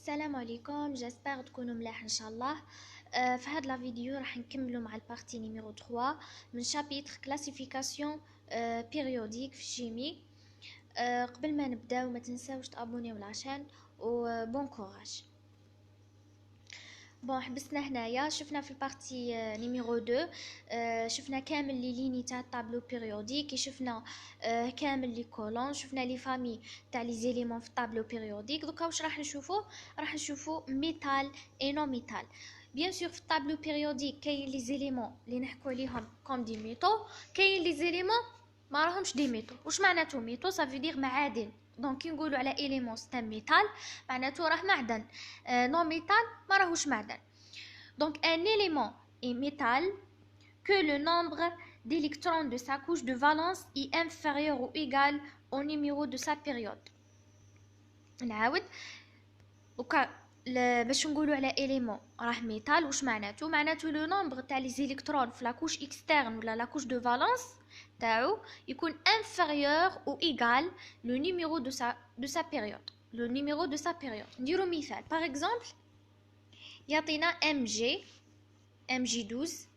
السلام عليكم، جاسبر تكونوا ملاح ان شاء الله. في هاد لا فيديو راح نكملوا مع البارتي نيميرو 3 من شابيتر كلاسيفيكاسيون بيريوديك في الشيمي. قبل ما نبداو ما تنساوش تابونيو لاشين وبون كوراج. بون حبسنا هنايا، شفنا في البارتي نيميرو 2 شفنا كامل لي ليني تاع الطابلو بيريوديك، شفنا كامل لي كولون، شفنا لي فامي تاع لي زيليمون في الطابلو بيريوديك. دوكا واش راح نشوفو ميتال اي نو ميتال. بيان سور في الطابلو بيريوديك كاين لي زيليمون اللي نحكوا عليهم كوم دي ميتو، كاين لي زيليمون ما راهمش دي ميتو. واش معناتو ميتو؟ صافي دير معادن. دونك كي نقولوا على إليمون سي ميتال معناته راه معدن. نو ميتال ما راهوش معدن. Donc un élément est métal que le nombre d'électrons de sa couche de valence est inférieur ou égal au numéro de sa période. نعاود دوكا باش نقولوا على élément راه ميتال واش معناته لو نومبر تاع لي زيليكترون في لا كوش اكسترن ولا لا كوش دو فالونس تاعو يكون inférieur ou égal le numéro de sa période. Le numéro de sa période. نديرو مثال. Par exemple يعطينا MG 12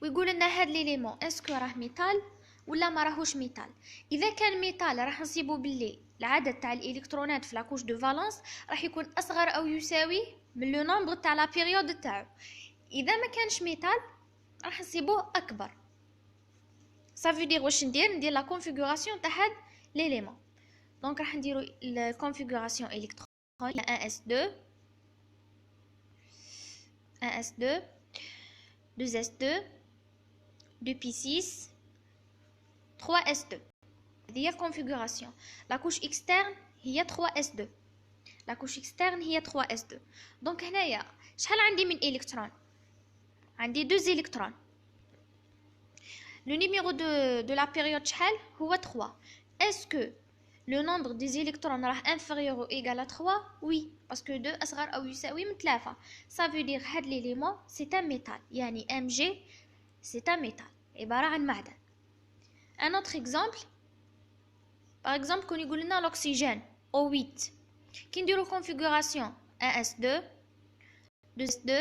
ويقول لنا هاد ليليمون اسكو راه ميتال ولا ما راهوش ميتال. اذا كان ميتال راح نصيبو باللي العدد تاع الالكترونات في لاكوش دو فالونس راح يكون اصغر او يساوي من لو نومبر تاع لا بيريود تاعو. اذا ما كانش ميتال راح نصيبوه اكبر. صافي دير واش ندير لا كونفيغوراسيون تاع هاد ليليمون. دونك راح نديرو الكونفيغوراسيون الكترونيك 1s2 1s2 2s2 2p6 3s2. هذه هي الكونفيغوراسيون. لا كوش اكسترن هي 3s2. لا كوش اكسترن هي 3s2. دونك هنايا شحال عندي من الكترون؟ عندي 2 الكترون. لو نيميرو دو لا بيريود شحال هو 3. اسكو le nombre des électrons راح inférieur ou égal à 3 oui parce que 2 أصغر أو يساوي من 3. ça veut dire هاد l'élément c'est un métal يعني Mg c'est un métal عبارة عن معدن. un autre exemple par exemple كون يقول لنا l'oxygène O8 كي نديرو configuration 1s2 2s2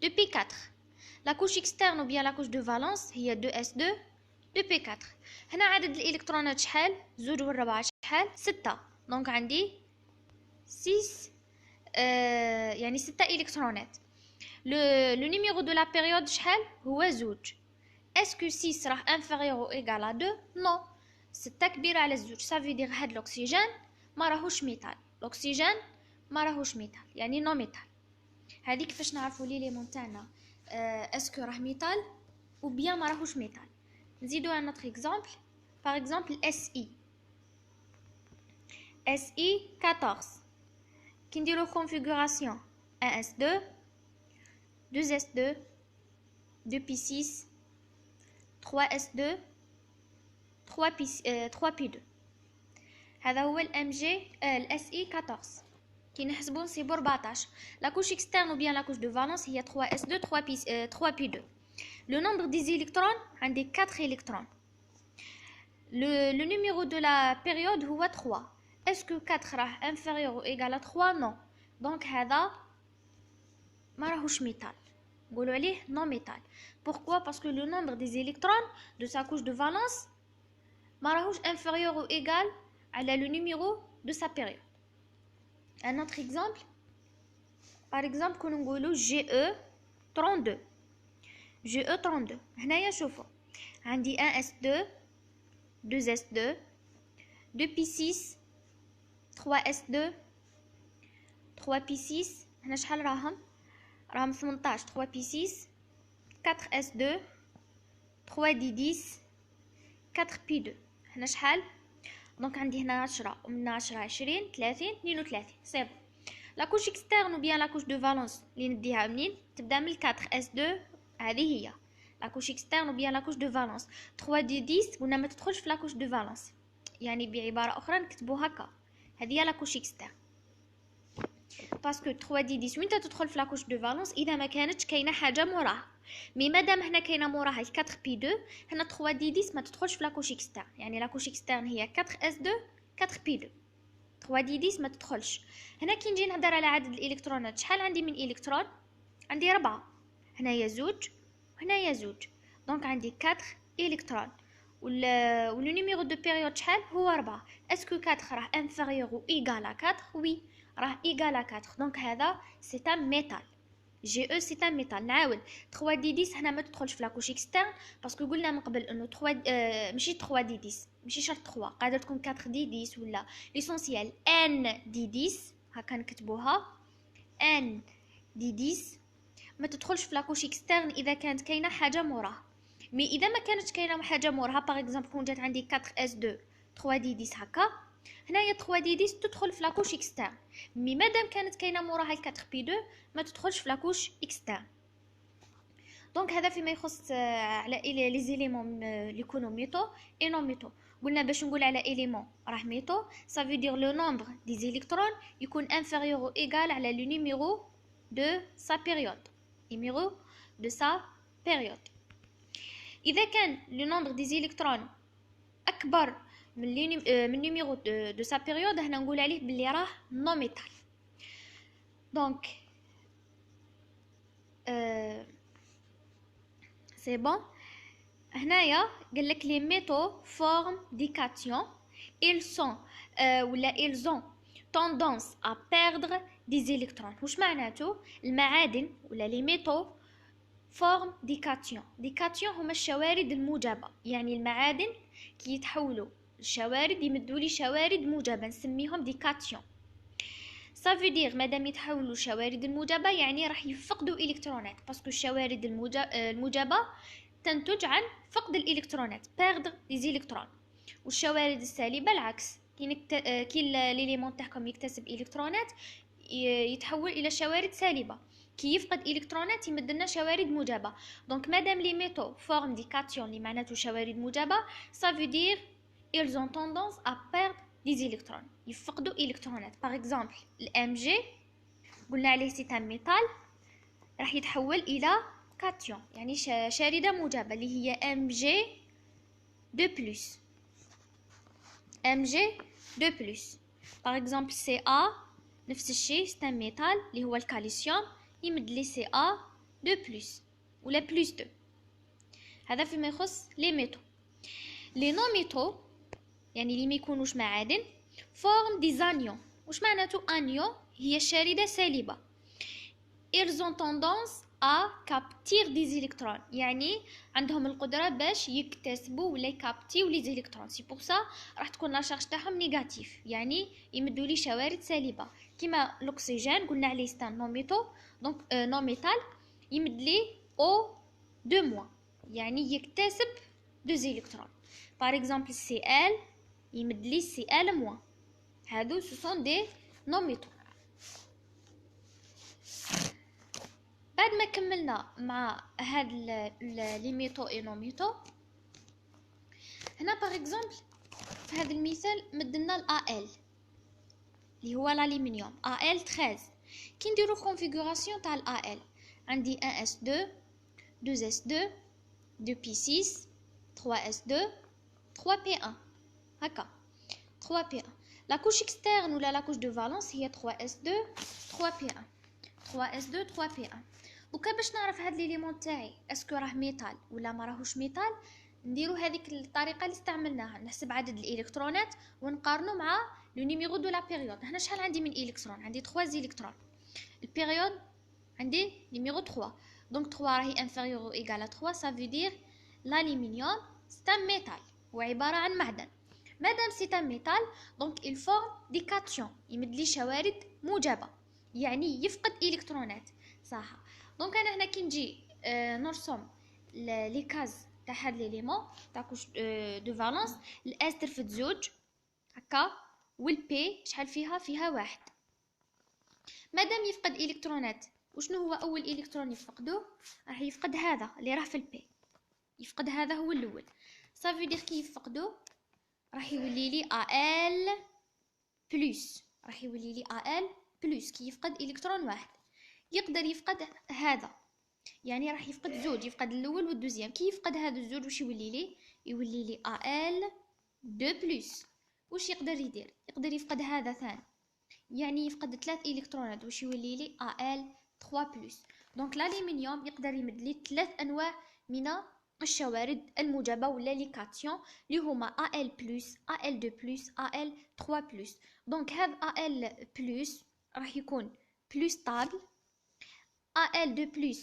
2p4 la couche externe ou bien la couche de valence هي 2s2 2p4. هنا عدد الالكترونات شحال؟ زوج والربعة شحال؟ 6. دونك عندي 6 يعني 6 الكترونات. لو نيميرو دو لا بيريود شحال؟ هو زوج. اسكو 6 راح انفيريور او ايغال ا 2؟ نو. 6 كبيرة على الزوج. صافي دير هاد الاكسجين ما راهوش ميتال. الاكسجين ما راهوش ميتال يعني نو ميتال. هذه كيفاش نعرفوا ليليمون تاعنا اسكو راه ميتال او بيان ما راهوش ميتال. نزيدو un autre exemple. par exemple SI 14 كي نديرو configuration 1s2 2s2 2p6 3s2 3p2. هذا هو الMG SI 14. كي نحسبو نصيبو 14. لا كوش اكسترن ou bien la couche de valence هي 3s2 3p2. Le nombre des électrons عندي 4 électrons. Le numéro de la période هو 3. Est-ce que 4 راح inférieur ou égal à 3? Non. Donc هذا ما راهوش ميتال. نقولوا عليه non métal. Pourquoi? Parce que le nombre des électrons de sa couche de valence ما راهوش inférieur ou égal على le numéro de sa période. Un autre exemple. Par exemple كون نقولوا GE 32. GE 32. هنايا شوفوا عندي 1s2 2s2 2p6 3s2 3p6. هنا شحال راهم 18. 3p6 4s2 3d10 4p2. هنا شحال؟ دونك عندي هنا 10 ومن 10 20 30 32. صافي. لا كوش اكسترن ou bien la couche de valence اللي نديها منين؟ تبدا من 4s2. هذه هي لا كوش اكسترن ou bien la couche de valence. 3d10 قلنا ما تدخلش في لا كوش de valence يعني بعبارة أخرى نكتبو هكا. هذه هي لا كوش اكسترن باسكو 3d10 وين تدخل في لا كوش de valence إذا ما كانتش كاينة حاجة موراها. مي مادام هنا كاينة موراها 4p2 هنا 3d10 ما تدخلش في لا كوش اكسترن يعني لا كوش اكسترن هي 4s2 4p2. 3 دي 10 ما تدخلش. هنا كي نجي نهضر على عدد الالكترونات، شحال عندي من الكترون؟ عندي 4. هنايا زوج وهنايا زوج، دونك عندي 4 الكترون. و لو نيميرو دو بيريود شحال؟ هو 4. اسكو 4 راه انفيريور او ايغال ا 4؟ وي راه ايغال ا 4. دونك هذا سي ان ميتال. جي او سي ان ميتال. نعاود 3 دي 10 هنا ما تدخلش في لاكوش اكسترن، باسكو قلنا من قبل انه 3 ماشي 3 دي 10، ماشي شرط 3، قادر تكون 4 دي 10 ولا ليسونسيال ان دي 10. هكا نكتبوها ان دي 10 ما تدخلش في لاكوش اكسترن اذا كانت كاينه حاجه موراها. مي اذا ما كانتش كاينه حاجه موراها، باغ اكزومبل كون جات عندي 4 اس 2 3 دي 10 هكا، هنايا 3 دي 10 تدخل في لاكوش اكسترن. مي مادام كانت كاينه موراها 4 بي 2 ما تدخلش في لاكوش اكسترن. دونك هذا فيما يخص على لي زيليمون اللي يكونوا ميتو اي نون ميتو. قلنا باش نقول على اليمون راه ميتو، ça veut dire le nombre des électrons يكون inférieur ou égal على le numéro de sa période. numéro de sa période. إذا كان le nombre des électrons أكبر من numéro de sa période، هنا نقول عليه بلي راه non métal. donc c'est bon. هنايا قال لك les métaux forment des cations. ils sont ولا ils ont tendance à perdre des électrons. واش معناته؟ المعادن ولا les métaux forment des cations. des cations هما الشوارد الموجبة، يعني المعادن كي يتحولوا الشوارد يمدوا لي شوارد موجبة نسميهم des cations. ça veut dire مادام يتحولوا الشوارد الموجبة يعني راح يفقدوا الكترونات، باسكو الشوارد الموجبة تنتج عن فقد الالكترونات perdre les électrons. والشوارد السالبة العكس، كي ليليمون تاعكم يكتسب الكترونات يتحول الى شوارد سالبة، كي يفقد الكترونات يمد لنا شوارد موجبة. دونك مادام لي ميتو فورم دي كاتيون اللي معناته شوارد موجبة، ça veut dire ils ont tendance à perdre des électrons، يفقدوا الكترونات. باغ اكزومبل الام جي قلنا عليه سي ان ميتال، راح يتحول الى كاتيون يعني شاردة موجبة اللي هي ام جي دو بلس. ام جي دو بلس باغ اكزومبل سي ا نفس الشيء سي ان ميتال اللي هو الكالسيوم، يمد لي سي ا دو بلس ولا بلس 2. هذا فيما يخص لي ميتو. لي نو ميتو يعني اللي ما يكونوش معادن فورم دي زانيون. واش معناته انيون؟ هي الشاردة سالبة. ils ont tendance à capter des électrons، يعني عندهم القدرة باش يكتسبوا ولا يكابتيو لي زيليكترون. سي بور سا راح تكون لا شارج تاعهم نيجاتيف، يعني يمدوا لي شوارد سالبة. كيما الاكسجين قلنا عليه ستان نون ميتو، دونك نون ميتال يمد لي او 2 موان، يعني يكتسب 2 زيليكترون. باغ اكزومبل سي ال يمد لي سي ال موان. هادو سو سون دي نون ميتو. بعد ما كملنا مع هاد لي ميتو اي نون ميتو، هنا باغ اكزومبل في هذا المثال مدلنا ال اللي هو الالومنيوم ال 13. كي نديرو كونفيغوراسيون تاع ال عندي 1 اس 2 2 اس 2 2 بي 6 3 اس 2 3 بي 1 هكا 3 بي 1. لا كوش اكسترن ولا لا كوش دو فالونس هي 3 اس 2 3 بي 1 3 اس 2 3 بي 1. دوكا باش نعرف هاد ليليمون تاعي اسكو راه ميتال ولا ما راهوش ميتال، نديرو هذيك الطريقه اللي استعملناها، نحسب عدد الالكترونات ونقارنو مع لو نيميرو دو لا بيريود. هنا شحال عندي من الكترون؟ عندي 3 الكترون. البيريود عندي نيميرو 3، دونك 3 راهي انفيريور او ايغال 3، ça veut dire l'aluminium c'est un métal، هو عباره عن معدن. مادام سي ان ميتال دونك il forme des cations، يمد لي شوارد موجبه يعني يفقد الكترونات صح. دونك انا هنا كي نجي نرسم لي كاز تاع هاد ليليمون تاع كوش دو فالونس، الاس ترفد زوج هكا، والبي شحال فيها 1. مادام يفقد الكترونات، وشنو هو اول الكترون يفقدوه؟ راح يفقد هذا اللي راه في البي، يفقد هذا هو الاول. صافي دير كي يفقدو راح يولي لي ال بلس، راح يولي لي ال بلس كي يفقد الكترون 1. يقدر يفقد هذا يعني راح يفقد زوج، يفقد الاول والدوزيام. كي يفقد هذا الزوج واش يولي لي؟ يولي لي ال 2 بلس. واش يقدر يدير؟ يقدر يفقد هذا ثاني، يعني يفقد 3 الكترونات واش يولي لي Al 3+. دونك الالومنيوم يقدر يمد لي 3 انواع من الشوارد الموجبه ولا لي كاتيون اللي هما Al+, Al2+, Al3+. دونك هذا Al+ راح يكون بلوس ستابل، Al2+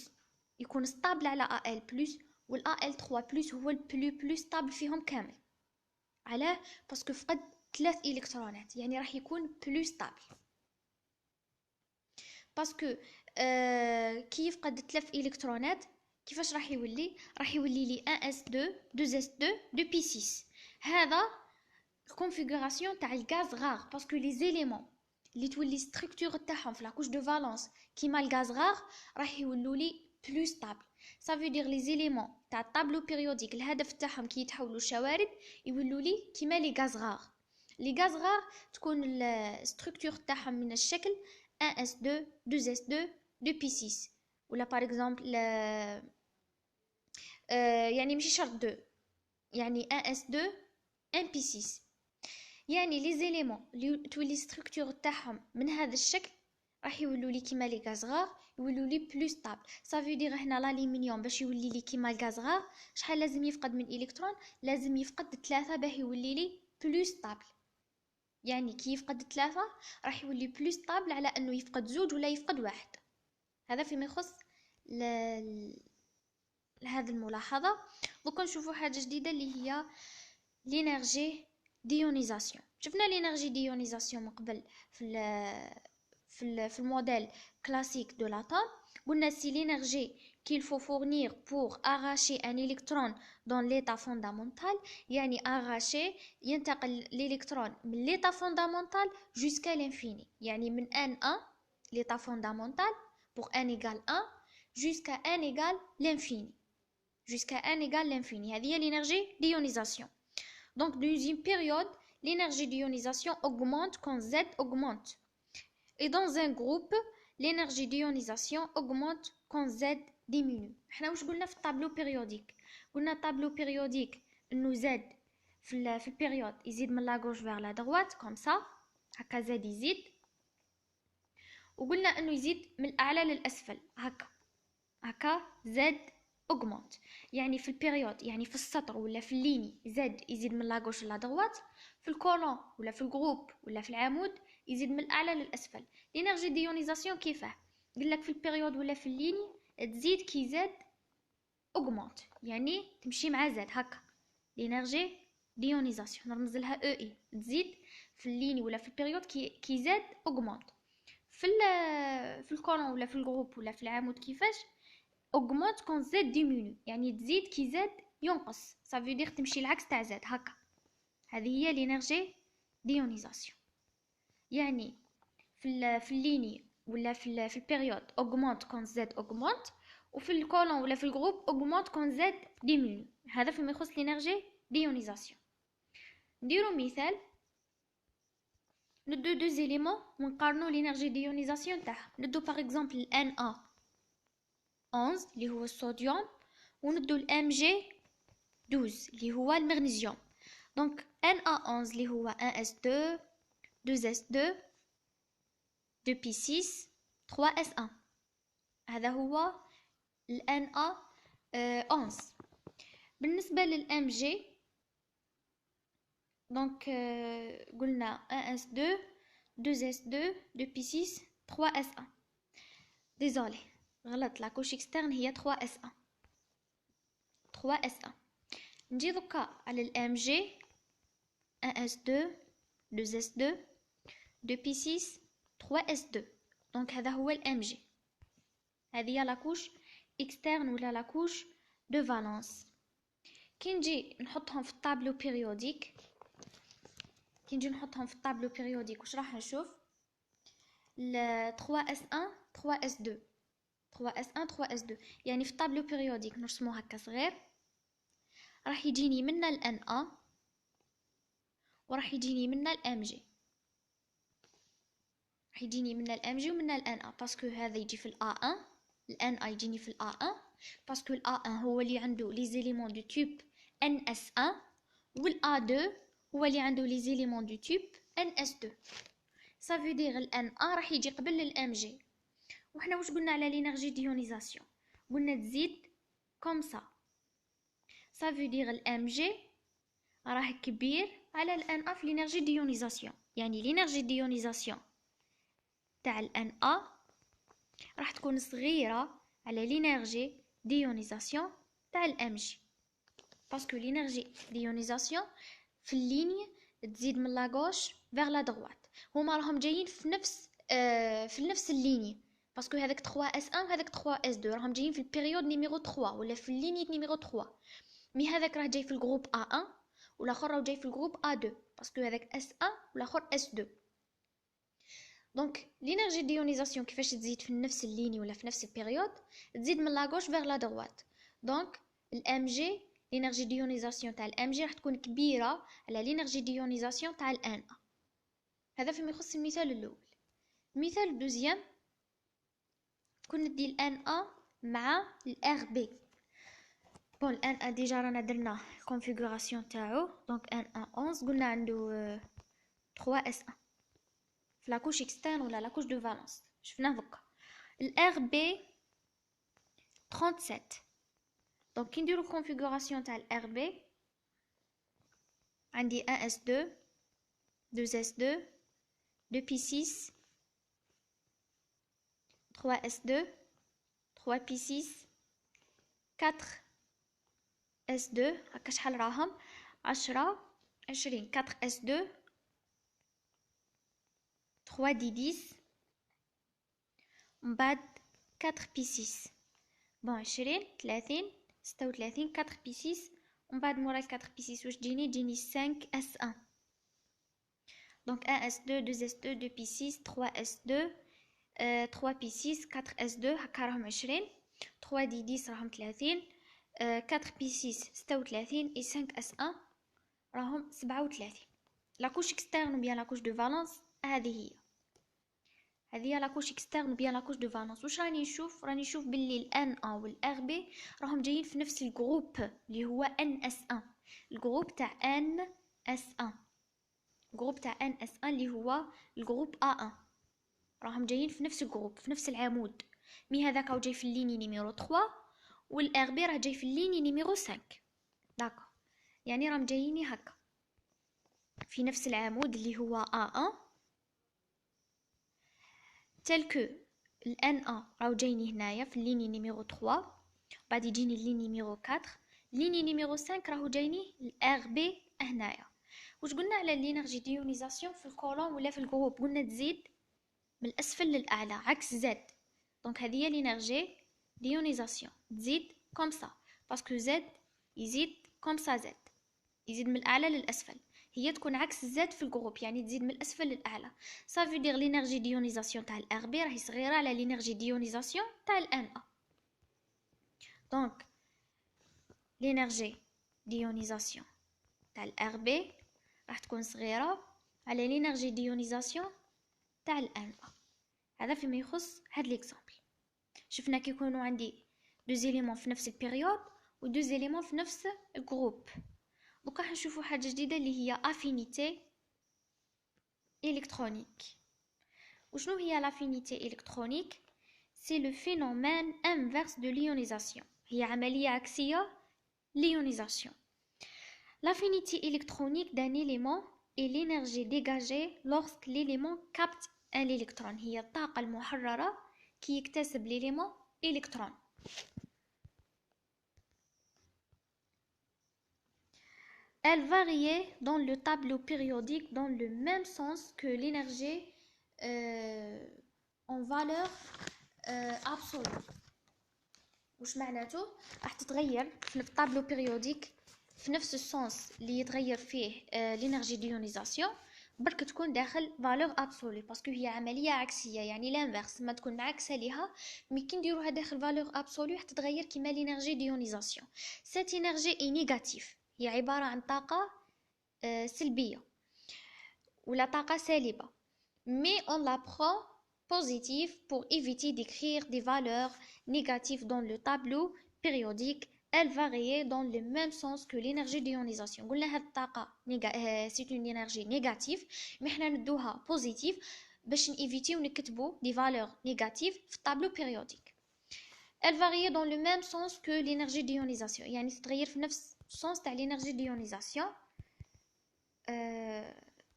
يكون ستابل على Al+، وال Al3+ هو البلو ستابل فيهم كامل. علاه؟ باسكو فقد 3 الكترونات، يعني راح يكون بلو ستابل. باسكو كي يفقد 3 الكترونات كيفاش راح يولي؟ راح يولي لي 1s2 2s2 2p6. هذا الكونفيغوراسيون تاع الغاز غار، باسكو لي زيليمون اللي تولي ستركتور تاعهم في لاكوش دو فالونس كيما الغاز غار راح يولوا لي بلو ستابل. صافي دير لي زيليمون تاع الطابلو بيريوديك الهدف تاعهم كي يتحولوا شوارد يولوا لي كيما لي غاز غار. لي غاز غار تكون الستركتور تاعهم من الشكل 1s2 2s2 2p6 ولا باغ اكزومبل يعني ماشي شرط 2، يعني 1s2 1p6. يعني لي زيليمون اللي تولي ستركتور تاعهم من هذا الشكل راح يولوا لي كيما لي غاز غار، يولوا لي بلو ستابل. صافي دير هنا الالومنيوم باش يولي لي كيما الغاز غار شحال لازم يفقد من الكترون؟ لازم يفقد 3 باه يولي لي بلو ستابل. يعني كي يفقد 3 راح يولي بلو ستابل على انه يفقد 2 ولا يفقد 1. هذا فيما يخص هذه الملاحظه. دوك نشوفوا حاجه جديده اللي هي لينيرجي ديونيزاسيون. شفنا لينيرجي ديونيزاسيون من قبل في الموديل كلاسيك دو لاتوم. قلنا سي l'énergie qu'il faut fournir pour arracher un électron dans l'état fondamental، يعني arracher ينتقل الالكترون من l'état fondamental jusqu'à l'infini، يعني من n1 l'état fondamental pour n égale 1 jusqu'à n égale l'infini، jusqu'à n égale l'infini. هذه هي l'énergie d'ionisation. Donc dans une période l'énergie d'ionisation augmente quand Z augmente, et dans un groupe l'énergie d'ionisation augmente quand Z diminue. احنا واش قلنا في الطابلو بيريوديك؟ قلنا الطابلو بيريوديك انه Z في البيريود يزيد من لا غوش فيغ لا دروات كوم سا، هكا Z يزيد. وقلنا انه يزيد من الاعلى للاسفل هكا Z augmente. يعني في البيريود، يعني في السطر ولا في الليني Z يزيد من لا غوش لا دروات، في الكولون ولا في الجروب ولا في العمود يزيد من الاعلى للاسفل. لينيرجي ديونيزاسيون كيفاه؟ قال لك في البيريود ولا في الليني تزيد كي زاد اوغمونت، يعني تمشي مع زاد هكا. لينيرجي ديونيزاسيون نرمز لها او اي، تزيد في الليني ولا في البيريود كي زاد اوغمونت. في الكولون ولا في الجروب ولا في العمود كيفاش؟ اوغمونت كون زاد ديمينو، يعني تزيد كي زاد ينقص. صافي دير تمشي العكس تاع زاد هكا. هذه هي لينيرجي ديونيزاسيون. يعني في الليني ولا في البيريود اوغمونت كون زاد اوغمونت، وفي الكولون ولا في الجروب اوغمونت كون زاد ديمينو. هذا فيما يخص لينيرجي ديونيزاسيون. نديرو مثال، ندو دو زيليمون ونقارنو لينيرجي ديونيزاسيون تاعها. ندو باغ اكزومبل Na 11 اللي هو الصوديوم، وندو الام جي 12 اللي هو المغنيسيوم. دونك Na11 اللي هو 1s2 2s2 2p6 3s1. هذا هو ال Na11. بالنسبة للام جي دونك قلنا 1s2 2s2 2p6 3s1. ديزولي غلط، لا كوش اكسترن هي 3s1 3s1. نجي دوكا على الام جي 1s2 2s2 2p6 3s2. دونك هذا هو الام جي، هذه هي لاكوش اكسترن ولا لاكوش دو فالونس. كي نجي نحطهم في الطابلو بيريوديك، واش راح نشوف؟ ل 3s1 3s2 3s1 3s2. يعني في الطابلو بيريوديك نرسمو هكا صغير، راح يجيني منا ال Na وراح يجيني منا الام جي، راح يجيني منا الام جي ومنا ال Na، باسكو هذا يجي في ال A1، ال Na يجيني في ال A1 باسكو ال A1 هو اللي عنده لي زيليمون دو تيب NS1، وال A2 هو اللي عنده لي زيليمون دو تيب NS2. ça veut dire ال Na راح يجي قبل ال Mg. وحنا واش قلنا على لينيرجي ديونيزاسيون؟ قلنا تزيد كوم سا. ça veut dire ال Mg راه كبير على ال Na في لينيرجي ديونيزاسيون. يعني لينيرجي ديونيزاسيون تاع ال Na راح تكون صغيرة على لينيرجي ديونيزاسيون تاع ال Mg. باسكو لينيرجي ديونيزاسيون في الليني تزيد من لا غوش vers لا droite. هما راهم جايين في نفس الليني، باسكو هذاك 3S1 وهذاك 3S2 راهم جايين في البيريود نيميرو 3 ولا في الليني نيميرو 3. مي هذاك راه جاي في الجروب A1 والاخر راه جاي في الجروب A2 باسكو هذاك S1 والاخر S2. دونك لينيرجي ديونيزاسيون كيفاش تزيد في نفس الليني ولا في نفس البيريود؟ تزيد من لا غوش vers لا droite. دونك الMg لينيرجي ديونيزاسيون تاع الMg راح تكون كبيره على لينيرجي ديونيزاسيون تاع Na. هذا فيما يخص المثال الاول. المثال الدوزيام كون ندي Na مع Rb. بون Na ديجا رانا درنا الكونفيغوراسيون تاعو. دونك Na 11 قلنا عنده 3S1 في لاكوش اكسترن ولا لاكوش دو فالونس شفناه دوكا. Rb 37. دونك كي نديرو الكونفيغوراسيون تاع Rb عندي 1S2 2S2 2P6 3S2 3P6 4S2 هكا شحال راهم 10 20 4S2 3D10 من بعد 4P6 بون 20 30 36 4P6 ومن بعد موراي 4P6 واش تجيني 5S1. دونك 1S2 2S2 2P6 3S2 3P6 4S2 هكا راهم 20 3D10 راهم 30 4P6 36 et 5S1 راهم 37. لاكوش اكسترن و بيان لاكوش دو فالونس هذه هي لاكوش اكسترن و بيان لاكوش دو فالونس. واش راني نشوف باللي ال Na و ال Rb راهم جايين في نفس الجروب اللي هو NS1. الجروب تاع NS1 الجروب تاع NS1 اللي هو الجروب A1 راهم جايين في نفس الجروب في نفس العمود. مي هذاك راهو جاي في الليني نيميرو 3 والRb راه جاي في الليني نيميرو 5. داكو يعني راهم جاييني هكا في نفس العمود اللي هو A1 تل كو ال Na راهو جايني هنايا في الليني نيميرو 3 بعد يجيني الليني نيميرو 4 الليني نيميرو 5 راهو جايني الRb هنايا. واش قلنا على لينيرجي ديونيزاسيون في الكولون ولا في الجروب؟ قلنا تزيد من الاسفل للاعلى عكس Z. دونك هذه هي لينيرجي ديونيزاسيون تزيد كوم سا باسكو Z يزيد كوم سا Z يزيد من الاعلى للاسفل. هي تكون عكس Z في الجروب يعني تزيد من الاسفل للاعلى. ça veut dire لينيرجي ديونيزاسيون تاع الRb راهي صغيره على لينيرجي ديونيزاسيون تاع Na. دونك لينيرجي ديونيزاسيون تاع الRb راح تكون صغيره على لينيرجي ديونيزاسيون تاع Na. هذا فيما يخص هاد ليكزامبل. شفنا كي يكونوا عندي دو زيليمون في نفس البيريود و دو زيليمون في نفس الجروب. دوكا حنشوفوا حاجه جديده اللي هي افينيتي الكترونيك. وشنو هي لافينيتي الكترونيك؟ سي لو فينومين انفيرس دو ليونيزاسيون. هي عمليه عكسيه ليونيزاسيون. l'affinité électronique d'un élément est l'énergie dégagée lorsque l'élément capte un électron. هي الطاقة المحررة كي يكتسب l'élément électron. Elle variait dans le tableau périodique dans le même sens que l'énergie en valeur absolue. وش معناته؟ راح تتغير في الطابلو بيريوديك في نفس السونس اللي يتغير فيه لينيرجي ديونيزاسيون برك تكون داخل فالور ابسولي باسكو هي عمليه عكسيه يعني لانفيرس ما تكون معكسه ليها. مي كي نديروها داخل فالور ابسولي راح تتغير كيما لينيرجي ديونيزاسيون. سيت انرجي اي نيجاتيف هي عباره عن طاقه سلبيه ولا طاقه سالبه. مي اون لا برون positive pour éviter d'écrire des valeurs négatives dans le tableau périodique elle varie dans le même sens que l'énergie d'ionisation. قلنا هاد الطاقة c'est une énergie négative mais حنا ندوها positive باش نيفيتيو نكتبو دي valeurs négatives في الطابلو périodique. Elle varie dans le même sens que l'énergie d'ionisation. يعني تتغير في نفس السونس تاع l'énergie d'ionisation.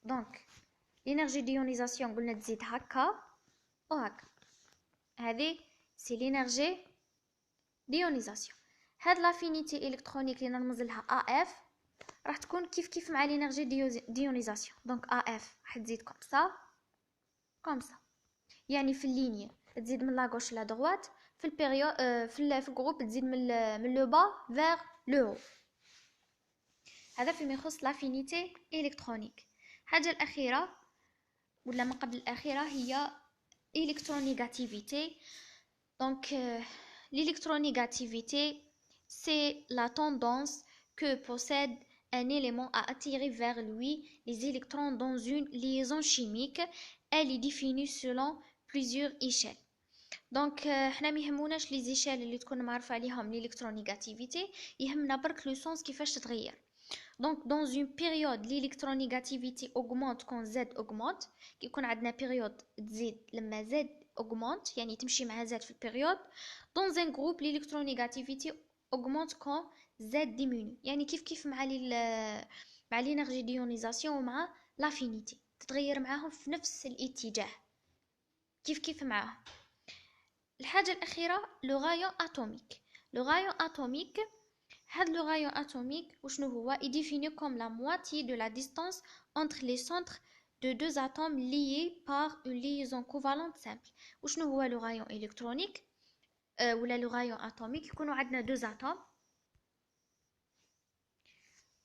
donc l'énergie d'ionisation قلنا تزيد هكا وهكا. هذه c'est l'énergie d'ionisation. هاد l'affinité électronique اللي نرمز لها AF راح تكون كيف مع l'énergie d'ionisation. donc AF راح تزيد comme ça. يعني في اللينيه تزيد من لا غوش لا droite في البيريود في الجروب تزيد من لو با vers le haut. هذا فيما يخص l'affinité électronique. الحاجه الاخيره ولا ما قبل الاخيره هي électronégativité. donc l'électronégativité c'est la tendance que possède un élément à attirer vers lui les électrons dans une liaison chimique. Elle est définie selon plusieurs échelles. donc حنا ما يهموناش لي زيشال اللي تكون معروف عليهم l'électronégativité يهمنا برك لو سونس كيفاش تتغير. donc dans une période l'électronégativité augmente quand Z augmente. كيكون عندنا période تزيد لما Z augmente يعني تمشي مع Z في البيريود. dans un groupe l'électronégativité augmente quand Z diminue يعني كيف مع l'énergie d'ionisation ومع l'affinité تتغير معاهم في نفس الاتجاه كيف معاهم. الحاجة الأخيرة لو رايون أتوميك. لو رايون أتوميك هاد لو رايون أتوميك وشنو هو est défini comme la moitié de la distance entre les centres de deux atomes liés par une liaison covalente simple. وشنو هو لو رايون إلكترونيك ولا لو رايون أتوميك يكونوا عندنا deux atomes.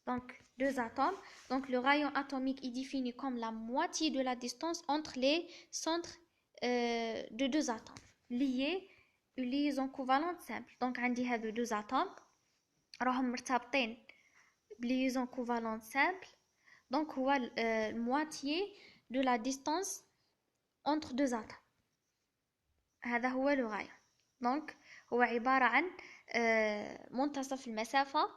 donc deux atomes. donc le rayon atomique est défini comme la moitié de la distance entre les centres de deux atomes liés une liaison covalente simple. donc عندي هادو deux atomes راهم مرتبطين بليزون كوفالونت سامبل. donc هو المواتيي de la distance entre deux atomes. هذا هو لو رايون. donc هو عبارة عن منتصف المسافة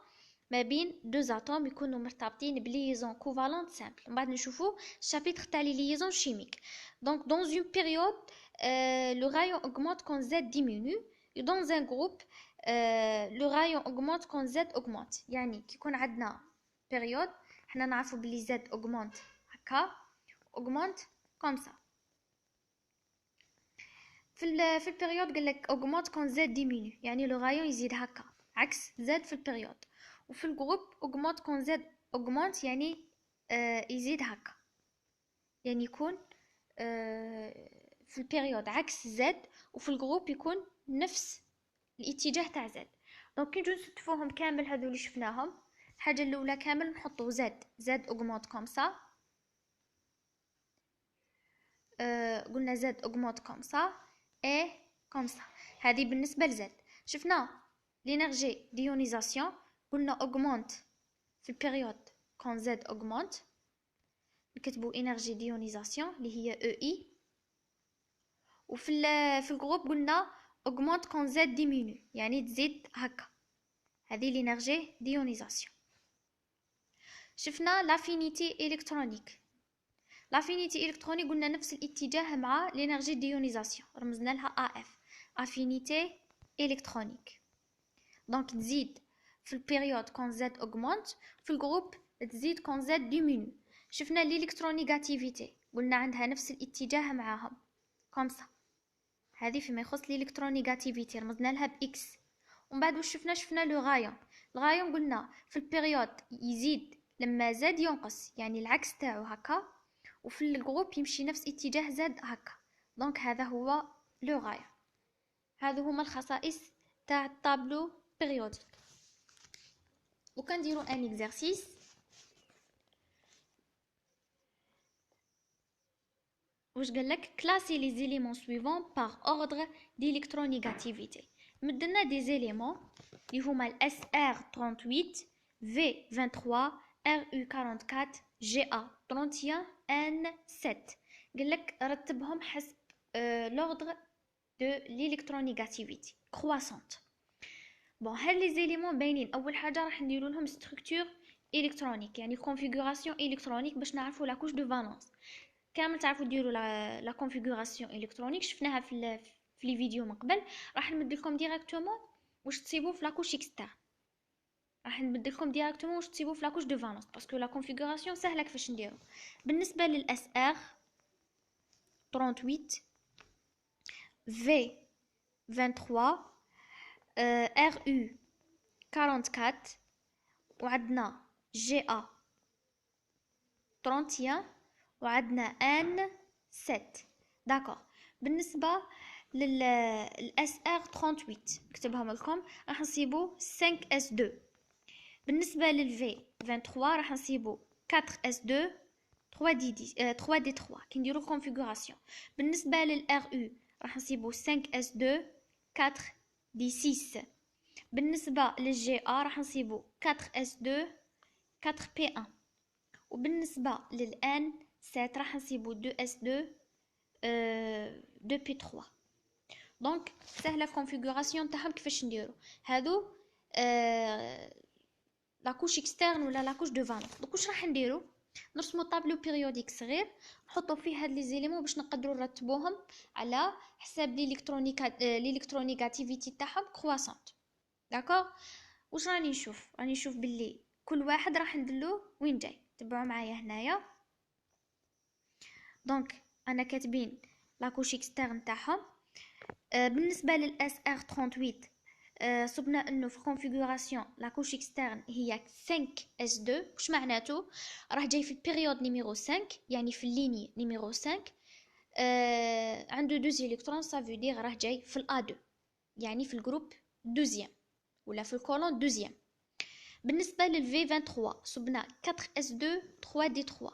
ما بين deux atomes يكونوا مرتبطين بليزون كوفالونت سامبل. من بعد نشوفوا الشابيتر تاع لي ليزون شيميك. donc dans une période le rayon augmente quand Z diminue. et dans un groupe le rayon augmente quand Z augmente. يعني كيكون عندنا période حنا نعرفوا بلي Z augmente هكا augmente comme ça. في البيريود قال لك augmente quand Z diminue يعني le rayon يزيد هكا عكس Z في البيريود. وفي الجروب augmente quand Z augmente يعني يزيد هكا يعني يكون في البيريود عكس Z وفي الجروب يكون نفس الاتجاه تاع Z. دونك كي نجو نستفوهم كامل هذو اللي شفناهم. الحاجه الاولى كامل نحطو Z augmente comme ça. قلنا Z augmente comme ça et comme ça. هذه بالنسبه لZ. شفنا l'énergie d'ionisation قلنا augmente في البيريود quand Z augmente نكتبو énergie d'ionisation اللي هي EI. وفي الجروب قلنا augmente quand Z diminue يعني تزيد هكا. هذه l'énergie d'ionisation. شفنا l'affinité électronique. l'affinité électronique قلنا نفس الاتجاه مع l'énergie d'ionisation رمزنا لها AF affinité électronique. donc تزيد في البيريود quand Z augmente. في الجروب تزيد quand Z diminue. شفنا l'électronégativité قلنا عندها نفس الاتجاه معاهم comme ça. هذه فيما يخص l'électronégativité رمزنا لها بإكس. ومن بعد واش شفنا لو غايون. الغايون قلنا في البيريود يزيد لما زاد ينقص يعني العكس تاعو هكا. وفي الجروب يمشي نفس اتجاه زاد هكا. دونك هذا هو لو غايون. هذو هما الخصائص تاع الطابلو بيريوديك. وكنديرو ان اكزرسيس. واش قالك كلاسي لي زيليمون سويفون باغ اوردر d'électronégativité. مدلنا دي زيليمون اللي هما الاس ار 38 في 23 ار يو 44 جي ا 31 ان 7. قالك رتبهم حسب l'ordre de l'électronégativité croissante. بون هاد لي زيليمون باينين. اول حاجه راح نديرو لهم ستركتور الكترونيك، يعني كونفيغوراسيون الكترونيك باش نعرفوا لا كوش دو فالونس. كامل تعرفوا ديروا لا كونفيغوراسيون الكترونيك، شفناها في لي فيديو من قبل. راح نمد لكم ديريكتومون واش تصيبوا في لا كوش اكسترن، راح نمد لكم ديريكتومون واش تصيبوا في لا كوش دو فالونس، باسكو لا كونفيغوراسيون سهله كيفاش نديرو. بالنسبه للاس ار 38 في 23 ار يو 44 وعندنا جي ا 31 وعندنا ان 7. داكوغ. بالنسبه للاس ار 38 نكتبهم لكم، راح نصيبو 5 اس 2. بالنسبه للفي 23 راح نصيبو 4 اس 2 3 دي 3 كي نديرو كونفيغوراسيون. بالنسبه للار يو راح نصيبو 5 اس 2 4 دي 6. بالنسبه للجي ا راح نصيبو 4 اس 2 4 بي 1. وبالنسبه للان 7 راح نصيبو 2 اس 2 2 بي 3. دونك سهله كونفيغوراسيون تاعهم كيفاش نديرو هادو لا كوش اكسترن ولا لا كوش دو فالونس. دونك واش راح نديرو؟ نرسمو طابلو بيريوديك صغير نحطو فيه هاد لي زيليمون باش نقدروا نرتبوهم على حساب ليلكترونيغاتيفيتي تاعهم كرواسونت. داكوغ. واش راني نشوف باللي كل واحد راح ندلو وين جاي. تبعوا معايا هنايا. دونك انا كاتبين لا كوش اكسترن تاعهم. بالنسبه للاس ار 38 صبنا انه في كونفيغوراسيون لا كوش اكسترن هي 5 اس 2. واش معناته؟ راه جاي في البيريود نيميرو 5، يعني في الليني نيميرو 5 عنده 2 الكترون، صافي دير راه جاي في الا 2، يعني في الجروب دوزيام ولا في الكولون دوزيام. بالنسبه للفي 23 صبنا 4 اس 2 3 دي 3.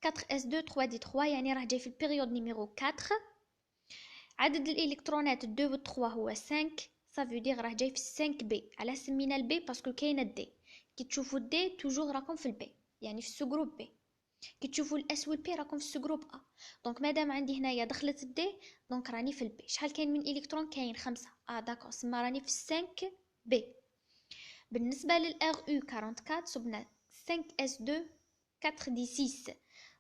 4 اس 2 3 دي 3 يعني راه جاي في البيريود نيميرو 4. عدد الالكترونات 2 و 3 هو 5، صافي دير راه جاي في 5 بي. على سمينا البي باسكو كاينه الدي. كي تشوفوا الدي توجور راكم في البي، يعني في السجروب بي. كي تشوفوا الاس والبي راكم في السجروب ا. دونك مادام عندي هنايا دخلت الدي دونك راني في البي. شحال كاين من الكترون؟ كاين 5. داكور، سما راني في 5 بي. بالنسبه للار يو 44 صبنا 5 اس 2 4 دي 6،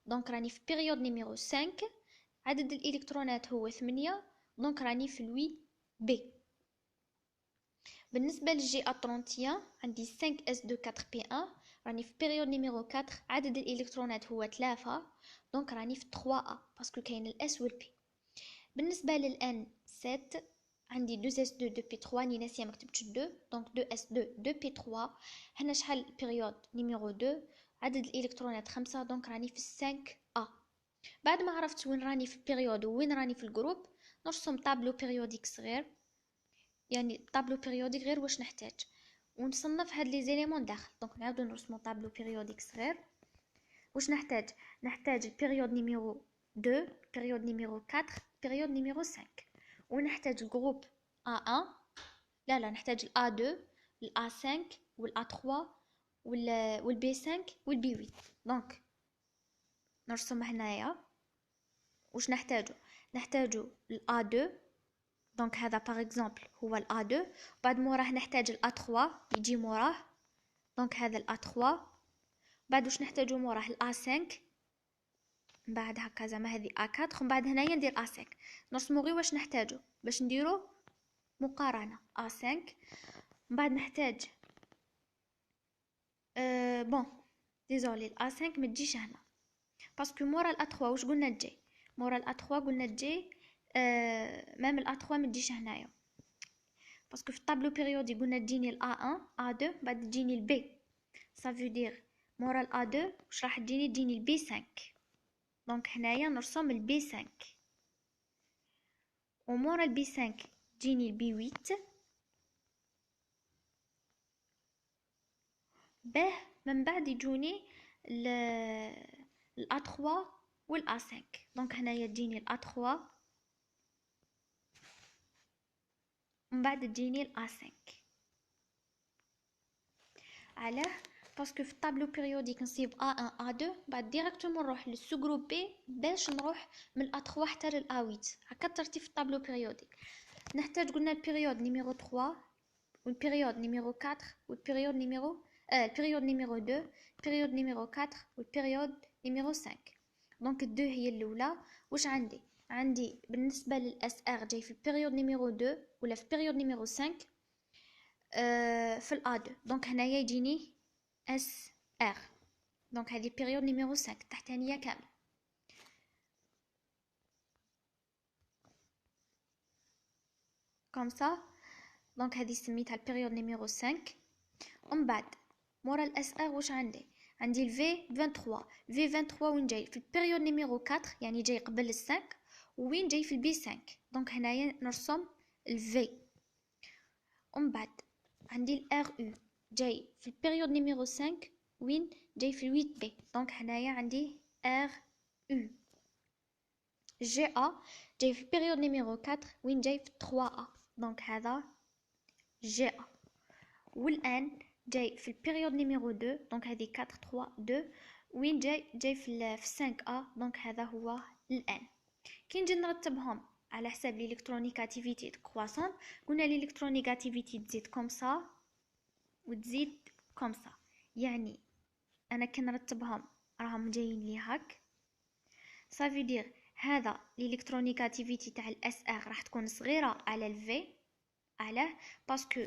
دونك راني في بيريود نيميرو 5. عدد الالكترونات هو 8، دونك راني في الوي بي. بالنسبه للجي ا 31 عندي 5 اس 2 4 بي 1، راني في بيريود نيميرو 4. عدد الالكترونات هو 3، دونك راني في 3 ا باسكو كاين الاس والبي. بالنسبه للان 7 عندي 2 اس 2 2 بي 3، ني ناسيه ما كتبتش 2، دونك 2 اس 2 2 بي 3. هنا شحال بيريود نيميرو 2، عدد الالكترونات 5، دونك راني في 5 ا. بعد ما عرفت وين راني في البيريود وين راني في الجروب نرسم طابلو بيريوديك صغير. يعني طابلو بيريوديك غير واش نحتاج ونصنف هاد لي زيليمون داخل. دونك نعاودو نرسمو طابلو بيريوديك صغير. واش نحتاج البيريود نيميرو 2، البيريود نيميرو 4، البيريود نيميرو 5. ونحتاج الجروب A1، لا نحتاج الA 2 الA 5 والA 3 والB 5 والB 8. دونك نرسم هنايا واش نحتاجو الA 2. دونك هذا باغ اكزومبل هو الA 2. بعد موراه نحتاج الA 3 يجي موراه، دونك هذا الA 3. بعد واش نحتاجو موراه الA 5. بعد هكا زعما هذه A4. ومن بعد هنايا ندير A5. نرسمو غير واش نحتاجو باش نديرو مقارنه. A5. من بعد نحتاج بون ديزولي A5 ما تجيش هنا باسكو مورا الA3 واش قلنا تجي؟ مورا الA3 قلنا تجي مام الA3 ما تجيش هنايا باسكو في الطابلو بيريودي قلنا تجيني الA1 A2 بعد تجيني البي. صافي دير مورا الA2 واش راح تجيني البي 5. دونك هنايا نرسم البي 5 ومورا البي 5 تجيني البي 8. به من بعد يجوني الA3 والA5. دونك هنايا تجيني الA3 ومن بعد تجيني الA5. علاه؟ باسكو في الطابلو بيريوديك نصيب A1 A2 بعد ديريكتومون نروح للسو جروب بي باش نروح من الA3 حتى للA8. هكا الترتيب في الطابلو بيريوديك. نحتاج قلنا البيريود نيميرو 3 والبيريود نيميرو 4 والبيريود نيميرو البيريود نيميرو 2 البيريود نيميرو 4 والبيريود نيميرو 5. دونك 2 هي الاولى. واش عندي بالنسبه للاس ار جاي في البيريود نيميرو 2 ولا في البيريود نيميرو 5 في الا 2. دونك هنايا يجيني اس ار. دونك هذه البيريود نيميرو 5 تحتانيه كامل كوم سا. دونك هذه سميتها البيريود نيميرو 5. ومن بعد مورا الاس ار واش عندي الفي 23. الفي 23 وين جاي في البيريود نيميرو 4 يعني جاي قبل السانك وين جاي في البي 5. دونك هنايا نرسم الفي. ومن بعد عندي الار او جاي في البيريود نيميرو 5 وين جاي في 8 بي. دونك هنايا عندي ار او. جي ا جاي في البيريود نيميرو 4 وين جاي في 3 ا. دونك هذا جي ا. والان جاي في البيريود نيميرو 2 دونك هذه 4 3 2 وين جاي في 5 ا. دونك هذا هو الان. كي نجي نرتبهم على حساب الالكترونيغاتيفيتي كرواسون قلنا الالكترونيغاتيفيتي تزيد كوم سا وتزيد كوم سا. يعني انا كي نرتبهم راهم جايين لي هاك. صافي دير هذا الالكترونيغاتيفيتي تاع الاس ار راح تكون صغيره على الفي. علاه باسكو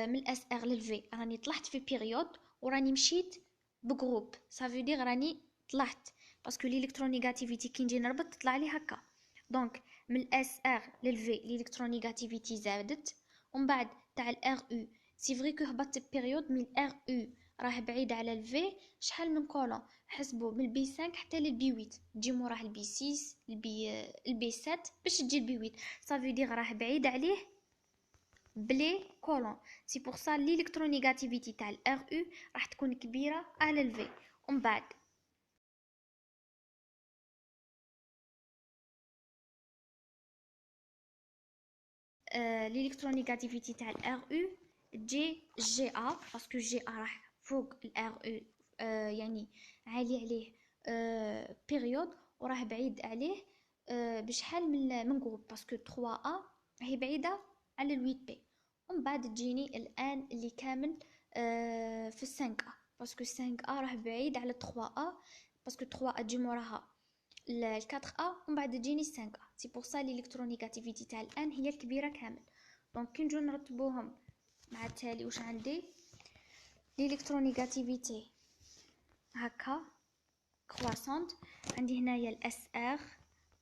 من الاس ار للفي راني طلعت في بيريود وراني مشيت بجروب. صافي دير راني طلعت باسكو الالكترونيغاتيفيتي كي نجي نربط تطلع لي هكا. دونك من الاس ار للفي الالكترونيغاتيفيتي زادت. ومن بعد تاع الار او سي فري كو هبطت بيريود من الار او راه بعيد على الفي شحال من كولون. حسبوا من البي 5 حتى للبي 8 تجي موراه البي 6 البي 7 باش تجي البي 8. صافي دير راه بعيد عليه بلي كولون. سي بور سا الالكترونيغاتيفيتي تاع الار او راح تكون كبيره على الفي. ومن بعد الالكترونيغاتيفيتي تاع الار او تجي جي ا باسكو جي ا راح فوق الار او يعني عالي عليه بيريود وراه بعيد عليه بشحال من جروب باسكو 3 ا هي بعيده على ال 8 بي. ومن بعد تجيني الان اللي كامل في 5 ا باسكو 5 ا راه بعيد على 3 ا باسكو 3 ا تجي موراها ال 4 ا ومن بعد تجيني 5 ا. سي بور سا الالكترونيغاتيفيتي تاع الان هي الكبيره كامل. دونك كي نجو نرتبوهم مع التالي واش عندي الالكترونيغاتيفيتي هكا كرواسونت. عندي هنايا الاس ار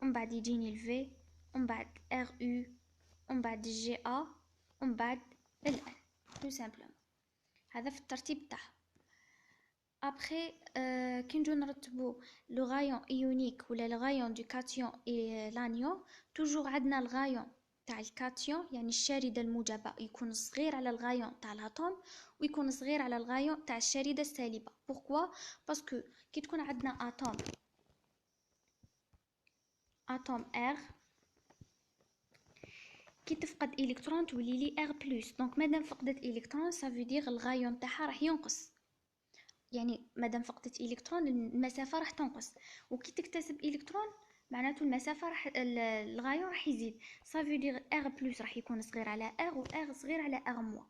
ومن بعد يجيني الفي ومن بعد ار او ومن بعد الجي ا ومن بعد الان تو سامبلومون. هذا في الترتيب تاعها. ابخي كي نجو نرتبو لو غايون ايونيك ولا لو غايون دو كاتيون اي لانيون توجور عندنا الغايون تاع الكاتيون يعني الشارده الموجبه يكون صغير على الغايون تاع الاتوم ويكون صغير على الغايون تاع الشارده السالبه. بوركوا باسكو كي تكون عندنا اتوم ار كي تفقد الكترون تولي لي ار بلس. دونك مادام فقدت الكترون سافو دير الغايون تاعها راح ينقص. يعني مادام فقدت الكترون المسافه راح تنقص. وكي تكتسب الكترون معناته المسافه راح الغايون راح يزيد. صافي دير ار بلس راح يكون صغير على ار وار صغير على ار موا.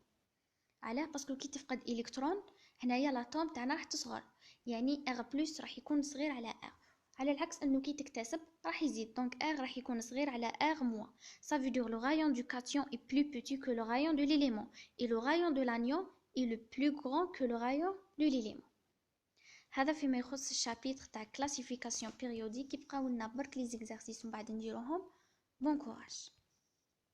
علاه باسكو كي تفقد الكترون هنايا لاتوم تاعنا راح تصغر. يعني ار بلس راح يكون صغير على ار على العكس انه كي تكتسب راح يزيد. دونك ار راح يكون صغير على ار موا. Ça veut dire le rayon du cation est plus petit que le rayon de l'élément et le rayon de l'anion est le plus grand que le rayon de l'élément. هذا فيما يخص الشابيتر تاع كلاسيفيكاسيون بيريوديك. يبقاو لنا برك لي زيكزارسيس ومن بعد نديروهم. بون كوراج.